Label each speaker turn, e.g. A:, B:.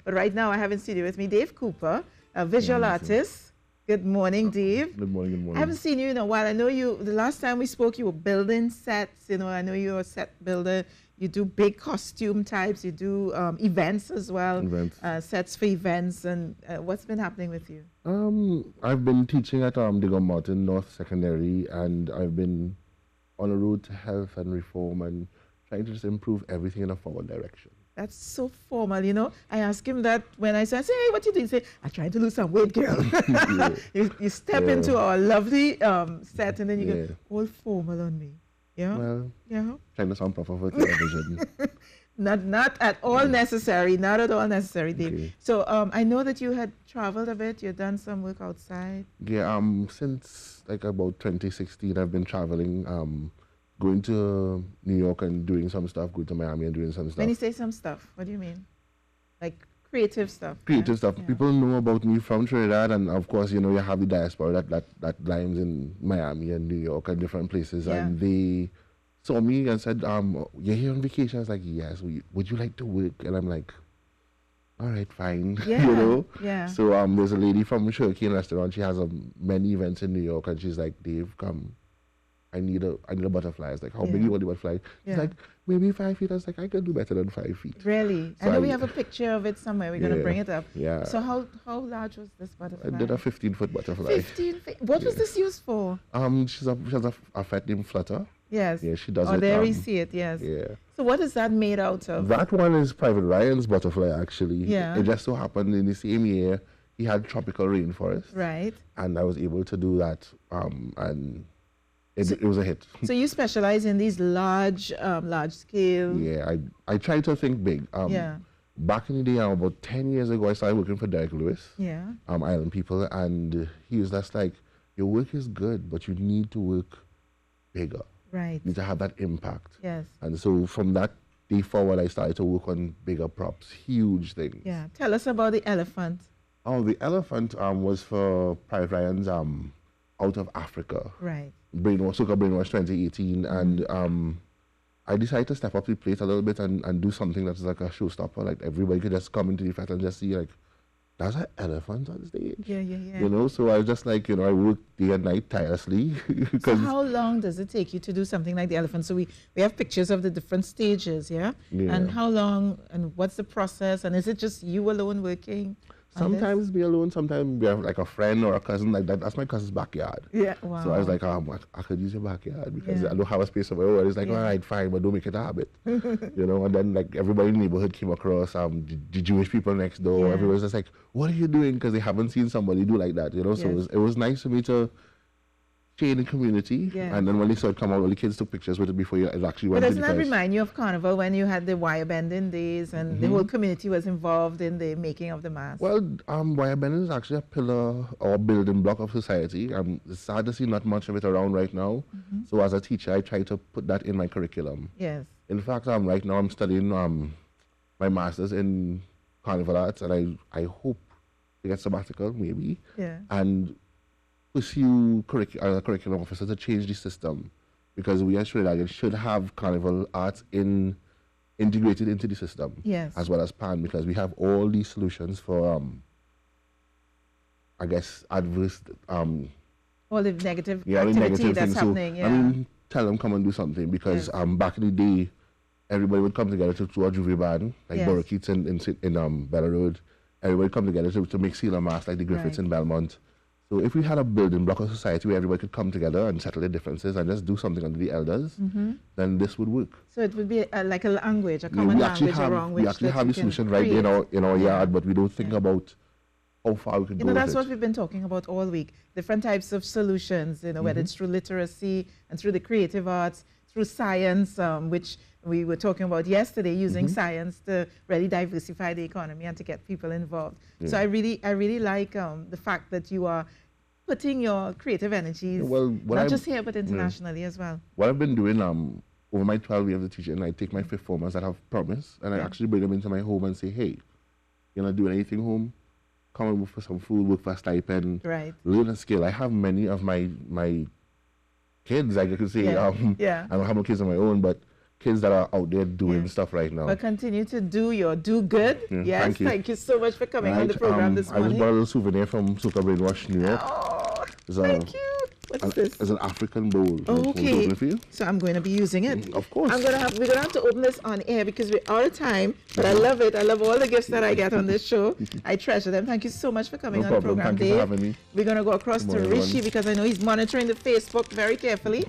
A: But right now, I have in studio with me Dave Cooper, a visual
B: Morning, sir.
A: artist. Good morning, Dave.
B: Good morning, good
A: I
B: morning.
A: haven't seen you in a while. I know you, the last time we spoke, you were building sets. You know, I know you're a set builder. You do big costume types. You do events as well.
B: Events.
A: Sets for events. And what's been happening with you?
B: I've been teaching at Digger Martin North Secondary, and I've been on a road to health and reform and trying to just improve everything in a forward direction.
A: That's so formal, you know. I asked him that when I said, hey, what you doing? He said, I'm trying to lose some weight, girl. You step into our lovely set and then you go all formal on me. Yeah?
B: Well,
A: Yeah.
B: trying to sound proper for television.
A: Not at all necessary. Not at all necessary, Dave.
B: Okay.
A: So I know that you had traveled a bit. You've done some work outside.
B: Yeah, since like about 2016, I've been traveling, going to New York and doing some stuff, going to Miami and doing some stuff.
A: When you say some stuff, what do you mean? Like creative stuff?
B: Creative stuff.
A: Yeah.
B: People know about me from Trinidad, and of course, you know, you have the diaspora that lives in Miami and New York and different places,
A: Yeah.
B: and they saw me and said, "You're here on vacation?" I was like, "Yes. Would you like to work?" And I'm like, "All right, fine."
A: Yeah.
B: You know.
A: Yeah.
B: So there's a lady from Sugarcane Restaurant. She has many events in New York, and she's like, "Dave, come. I need a butterfly." I was like, "How big
A: Yeah.
B: you want the butterfly?" She's
A: Yeah.
B: like, "Maybe 5 feet." I was like, "I can do better than 5 feet."
A: Really?
B: So
A: I know we
B: I-
A: have a picture of it somewhere. We're going to
B: Yeah.
A: bring it up.
B: Yeah.
A: So how large was this butterfly?
B: I did a 15-foot butterfly.
A: 15 feet. What was
B: Yeah.
A: this used for?
B: She has a pet named Flutter.
A: Yes.
B: Yeah, she does
A: Oh,
B: it.
A: there we see it, yes.
B: Yeah.
A: So what is that made out of?
B: That one is Private Ryan's butterfly, actually.
A: Yeah.
B: It just so happened in the same year he had tropical rainforest,
A: Right.
B: and I was able to do that, and it was a hit.
A: So you specialize in these large scale.
B: Yeah, I try to think big.
A: Yeah.
B: Back in the day, about 10 years ago, I started working for Derek Lewis,
A: Yeah.
B: Island People, and he was just like, your work is good, but you need to work bigger.
A: Right.
B: You need to have that impact.
A: Yes.
B: And so from that day forward, I started to work on bigger props, huge things.
A: Yeah. Tell us about the elephant.
B: Oh, the elephant was for Private Ryan's Out of Africa.
A: Right.
B: Soca Brainwash 2018. And I decided to step up the plate a little bit and do something that's like a showstopper. Like everybody could just come into the fest and just see like, that's an elephant on stage.
A: Yeah, yeah, yeah.
B: You know, so I was just like, you know, I worked day and night tirelessly.
A: So how long does it take you to do something like the elephant? So we have pictures of the different stages, yeah?
B: Yeah.
A: And how long and what's the process? And is it just you alone working? on this?
B: Sometimes be alone, sometimes we have like a friend or a cousin like that. That's my cousin's backyard.
A: Yeah, wow.
B: So I was like, I could use your backyard because
A: Yeah.
B: I don't have a space of my own. It's like,
A: Yeah.
B: all right, fine, but don't make it a habit. You know, and then like everybody in the neighborhood came across, the Jewish people next door.
A: Yeah.
B: Everyone's just like, what are you doing? Because they haven't seen somebody do like that, you know? So
A: Yes.
B: it was nice for me to share the community.
A: Yeah.
B: And then when they saw it come out, all the kids took pictures with it before it actually
A: But
B: went to
A: doesn't
B: the
A: that
B: fest.
A: remind you of Carnival when you had the wire bending days and the whole community was involved in the making of the mask?
B: Well, wire bending is actually a pillar or building block of society. It's sad to see not much of it around right now. So as a teacher, I try to put that in my curriculum.
A: Yes.
B: In fact, right now I'm studying my master's in carnival arts, and I hope to get sabbatical maybe
A: Yeah.
B: and pursue curriculum officer to change the system, because we as Trinidadians should have carnival arts integrated into the system.
A: Yes.
B: As well as PAN, because we have all these solutions for I guess adverse
A: All the negative
B: the
A: activity
B: negative
A: that's
B: things.
A: happening.
B: So
A: Yeah.
B: I mean, tell them come and do something, because back in the day, everybody would come together to do a Juve band, like
A: Yes.
B: Borokits in Bella Road. Everybody would come together to make Sealer Mass, like the Griffiths
A: Right.
B: in Belmont. So if we had a building block of society where everybody could come together and settle their differences and just do something under the elders, then this would work.
A: So it would be like a language, a
B: Yeah,
A: common
B: we actually
A: language
B: have,
A: around
B: we
A: which
B: actually
A: that
B: have
A: you
B: the
A: can
B: solution right
A: create.
B: in our
A: Yeah.
B: yard, but we don't think about how far we could
A: You
B: go
A: know,
B: with
A: that's
B: it.
A: what we've been talking about all week. Different types of solutions, you know, whether it's through literacy and through the creative arts, through science, which we were talking about yesterday, using science to really diversify the economy and to get people involved. So I really like the fact that you are putting your creative energies,
B: Well, what
A: not
B: I'm-
A: just here, but internationally as well.
B: What I've been doing over my 12 years of teaching, I take my fifth formers that have promise, and I actually bring them into my home and say, hey, you're not doing anything home? Come and work for some food, work for a stipend,
A: Right.
B: learn a skill. I have many of my kids, like I could say,
A: Yeah. Yeah.
B: I don't have no kids of my own, but kids that are out there doing stuff right now.
A: But continue to do good. Yes,
B: thank you.
A: so much for coming on the program this
B: I
A: morning.
B: just bought a little souvenir from Soca Brainwash, New York.
A: Oh, thank you. What's this?
B: It's an African bowl.
A: Oh, okay.
B: For you?
A: So I'm going to be using it.
B: Of course.
A: We're gonna have to open this on air because we're out of time. But I love it. I love all the gifts that I get on this show. I treasure them. Thank you so much for coming on the program,
B: Thank you
A: Dave.
B: for having me.
A: We're gonna go across to Rishi because I know he's monitoring the Facebook very carefully.